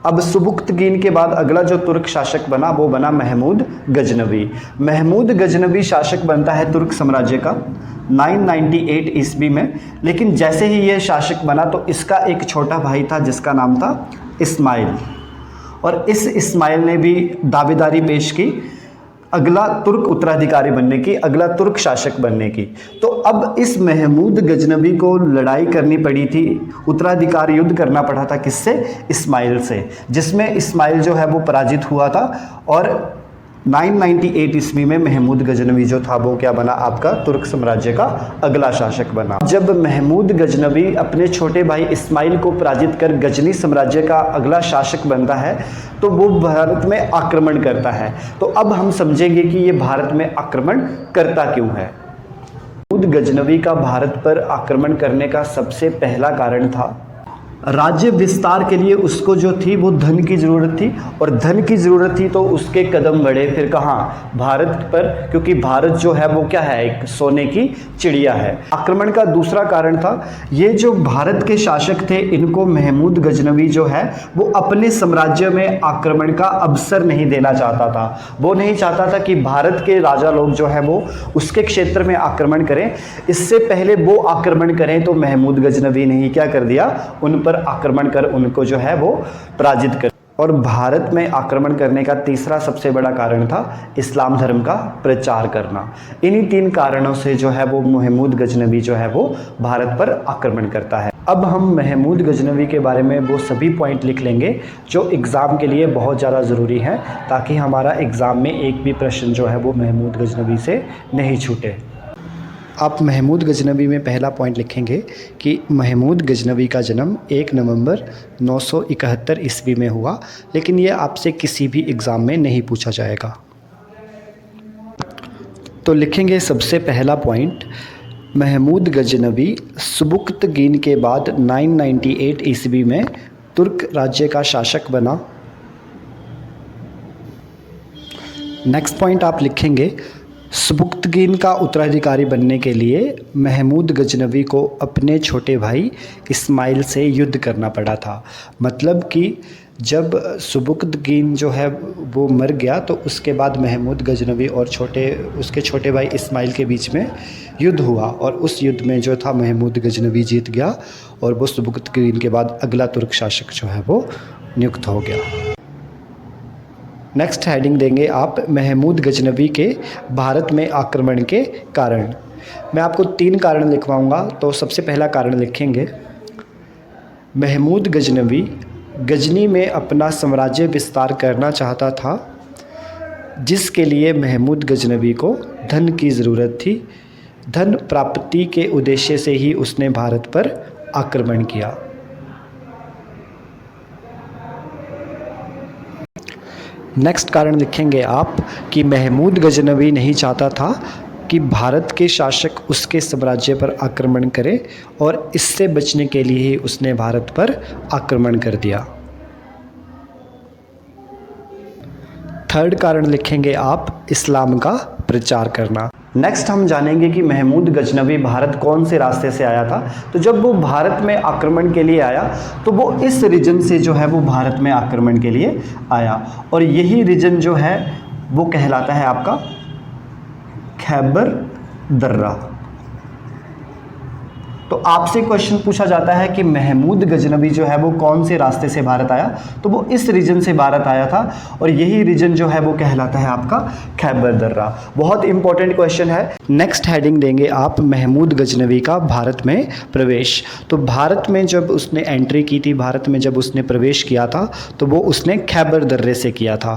अब सुबुक्तगीन के बाद अगला जो तुर्क शासक बना वो बना महमूद गजनवी। महमूद गजनवी शासक बनता है तुर्क साम्राज्य का 998 ईस्वी में। लेकिन जैसे ही ये शासक बना तो इसका एक छोटा भाई था जिसका नाम था इस्माइल, और इस इस्माइल ने भी दावेदारी पेश की अगला तुर्क उत्तराधिकारी बनने की, अगला तुर्क शासक बनने की। तो अब इस महमूद गजनवी को लड़ाई करनी पड़ी थी, उत्तराधिकार युद्ध करना पड़ा था किससे? इस्माइल से, जिसमें इस्माइल जो है वो पराजित हुआ था और 998 ईस्वी में महमूद गजनवी जो था वो क्या बना? आपका तुर्क साम्राज्य का अगला शासक बना। जब महमूद गजनवी अपने छोटे भाई इस्माइल को पराजित कर गजनी साम्राज्य का अगला शासक बनता है तो वो भारत में आक्रमण करता है। तो अब हम समझेंगे कि ये भारत में आक्रमण करता क्यों है। महमूद गजनवी का भारत पर आक्रमण करने का सबसे पहला कारण था राज्य विस्तार के लिए उसको जो थी वो धन की ज़रूरत थी, और धन की ज़रूरत थी तो उसके कदम बढ़े फिर कहाँ? भारत पर, क्योंकि भारत जो है वो क्या है? एक सोने की चिड़िया है। आक्रमण का दूसरा कारण था ये जो भारत के शासक थे इनको महमूद गजनवी जो है वो अपने साम्राज्य में आक्रमण का अवसर नहीं देना चाहता था। वो नहीं चाहता था कि भारत के राजा लोग जो है वो उसके क्षेत्र में आक्रमण करें। इससे पहले वो आक्रमण करें तो महमूद गजनवी ने ही क्या कर दिया? उन पर आक्रमण कर उनको जो है वो पराजित कर। और भारत में आक्रमण करने का तीसरा सबसे बड़ा कारण था इस्लाम धर्म का प्रचार करना। इन्हीं 3 कारणों से जो है वो महमूद गजनवी जो है वो भारत पर आक्रमण करता है। अब हम महमूद गजनवी के बारे में वो सभी पॉइंट लिख लेंगे जो एग्ज़ाम के लिए बहुत ज़्यादा ज़रूरी है, ताकि हमारा एग्ज़ाम में एक भी प्रश्न जो है वो महमूद गजनवी से नहीं छूटे। आप महमूद गजनवी में पहला पॉइंट लिखेंगे कि महमूद गजनवी का जन्म 1 नवंबर 971 ईस्वी में हुआ, लेकिन ये आपसे किसी भी एग्ज़ाम में नहीं पूछा जाएगा। तो लिखेंगे सबसे पहला पॉइंट, महमूद गजनवी सुबुक्तगीन के बाद 998 ईस्वी में तुर्क राज्य का शासक बना। नेक्स्ट पॉइंट आप लिखेंगे सुबुक्तगीन का उत्तराधिकारी बनने के लिए महमूद गजनवी को अपने छोटे भाई इस्माइल से युद्ध करना पड़ा था। मतलब कि जब सुबुक्तगीन जो है वो मर गया तो उसके बाद महमूद गजनवी और उसके छोटे भाई इस्माइल के बीच में युद्ध हुआ, और उस युद्ध में जो था महमूद गजनवी जीत गया और वो सुबुक्तगीन के बाद अगला तुर्क शासक जो है वो नियुक्त हो गया। नेक्स्ट हेडिंग देंगे आप महमूद गजनवी के भारत में आक्रमण के कारण। मैं आपको 3 कारण लिखवाऊंगा। तो सबसे पहला कारण लिखेंगे, महमूद गजनवी गजनी में अपना साम्राज्य विस्तार करना चाहता था, जिसके लिए महमूद गजनवी को धन की ज़रूरत थी। धन प्राप्ति के उद्देश्य से ही उसने भारत पर आक्रमण किया। नेक्स्ट कारण लिखेंगे आप कि महमूद गजनवी नहीं चाहता था कि भारत के शासक उसके साम्राज्य पर आक्रमण करें, और इससे बचने के लिए ही उसने भारत पर आक्रमण कर दिया। थर्ड कारण लिखेंगे आप इस्लाम का प्रचार करना। नेक्स्ट हम जानेंगे कि महमूद गजनवी भारत कौन से रास्ते से आया था। तो जब वो भारत में आक्रमण के लिए आया तो वो इस रीजन से जो है वो भारत में आक्रमण के लिए आया, और यही रीजन जो है वो कहलाता है आपका खैबर दर्रा। तो आपसे क्वेश्चन पूछा जाता है कि महमूद गजनवी जो है वो कौन से रास्ते से भारत आया, तो वो इस रीजन से भारत आया था, और यही रीजन जो है वो कहलाता है आपका खैबर दर्रा। बहुत इंपॉर्टेंट क्वेश्चन है। नेक्स्ट हेडिंग देंगे आप महमूद गजनवी का भारत में प्रवेश। तो भारत में जब उसने एंट्री की थी, भारत में जब उसने प्रवेश किया था तो वो उसने खैबर दर्रे से किया था।